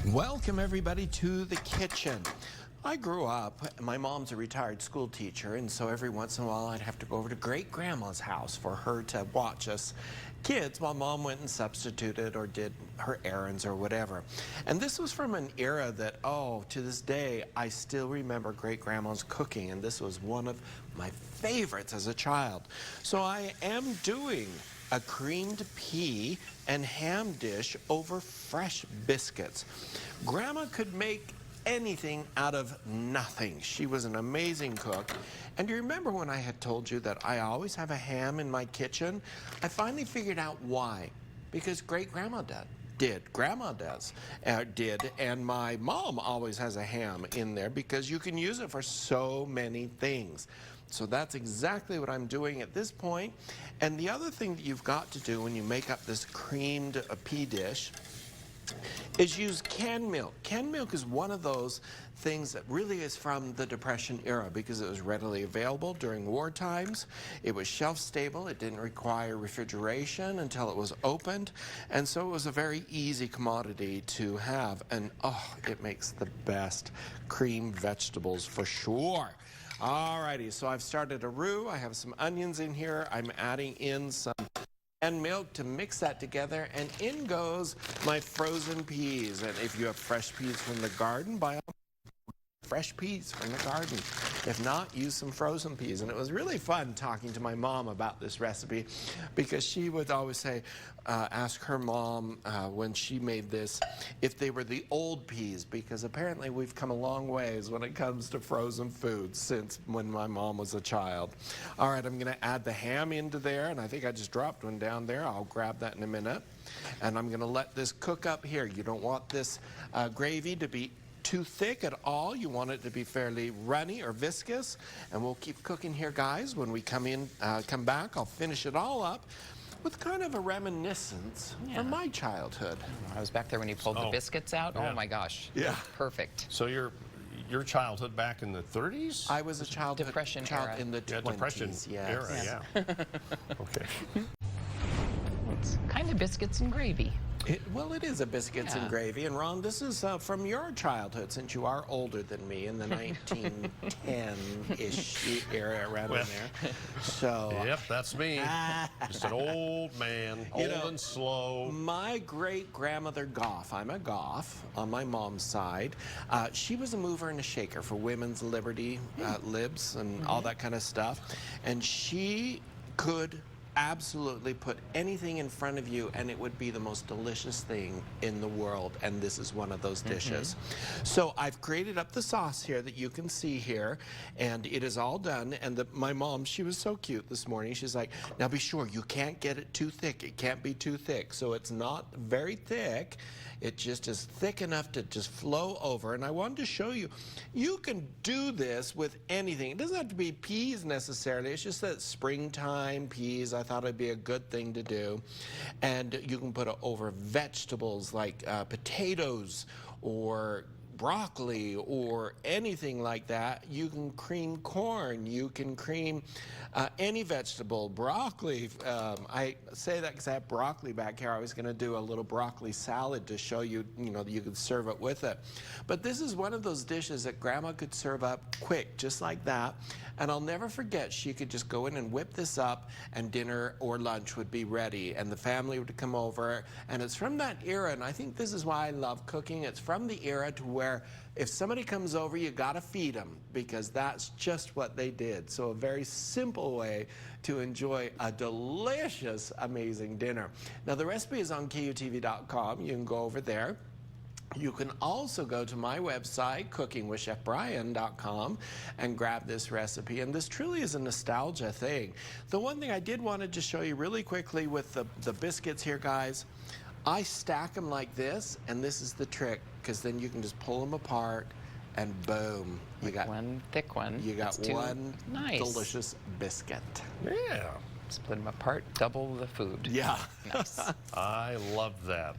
Welcome everybody to the kitchen. I grew up, my mom's a retired school teacher, and so every once in a while I'd have to go over to great-grandma's house for her to watch us kids while mom went and substituted or did her errands or whatever. And this was from an era that, oh, to this day, I still remember great-grandma's cooking, and this was one of my favorites as a child. So I am doing a creamed pea and ham dish over fresh biscuits. Grandma could make anything out of nothing. She was an amazing cook. And do you remember when I had told you that I always have a ham in my kitchen? I finally figured out why. Because great-grandma Grandma did, and my mom always has a ham in there because you can use it for so many things. So that's exactly what I'm doing at this point. And the other thing that you've got to do when you make up this creamed pea dish is use canned milk. Canned milk is one of those things that really is from the Depression era because it was readily available during war times. It was shelf stable. It didn't require refrigeration until it was opened. And so it was a very easy commodity to have. And oh, it makes the best creamed vegetables for sure. Alrighty, so I've started a roux. I have some onions in here. I'm adding in some and milk to mix that together, and in goes my frozen peas. And if you have fresh peas from the garden, buy fresh peas from the garden. If not, use some frozen peas. And it was really fun talking to my mom about this recipe because she would always say, ask her mom when she made this if they were the old peas, because apparently we've come a long ways when it comes to frozen foods since when my mom was a child. All right, I'm going to add the ham into there, and I think I just dropped one down there. I'll grab that in a minute. And I'm going to let this cook up here. You don't want this gravy to be too thick at all. You want it to be fairly runny or viscous, and we'll keep cooking here, guys. When we come back, I'll finish it all up with kind of a reminiscence from my childhood. I was back there when you pulled the biscuits out. Yeah. Oh my gosh. Yeah. Perfect. So your childhood back in the 30s? I was a child in the 20s. Depression era, yeah. Okay. It's kind of biscuits and gravy. Well, it is a biscuits and gravy. And Ron, this is from your childhood, since you are older than me, in the 1910-ish era around in there. So. Yep, that's me. Just an old man, old and slow. My great-grandmother Goff, I'm a Goff on my mom's side. She was a mover and a shaker for women's liberty, libs, and all that kind of stuff. And she could absolutely put anything in front of you and it would be the most delicious thing in the world, and this is one of those dishes. So I've created up the sauce here that you can see here, and it is all done. And my mom, she was so cute this morning. She's like, now be sure you can't get it too thick. It can't be too thick. So it's not very thick. It just is thick enough to just flow over. And I wanted to show you, you can do this with anything. It doesn't have to be peas necessarily. It's just that springtime peas, I thought it'd be a good thing to do. And you can put it over vegetables like potatoes or broccoli or anything like that. You can cream corn. You can cream any vegetable. Broccoli. I say that because I have broccoli back here. I was going to do a little broccoli salad to show you, you could serve it with it. But this is one of those dishes that Grandma could serve up quick, just like that. And I'll never forget, she could just go in and whip this up, and dinner or lunch would be ready, and the family would come over. And it's from that era, and I think this is why I love cooking. It's from the era to where if somebody comes over, you gotta feed them, because that's just what they did. So a very simple way to enjoy a delicious, amazing dinner. Now the recipe is on KUTV.com. You can go over there. You can also go to my website, cookingwithchefbryan.com, and grab this recipe. And this truly is a nostalgia thing. The one thing I did want to just show you really quickly with the biscuits here, guys, I stack them like this, and this is the trick, because then you can just pull them apart, and boom, you got one thick one. You got one delicious biscuit. Yeah. Split them apart, double the food. Yeah. Nice. I love that.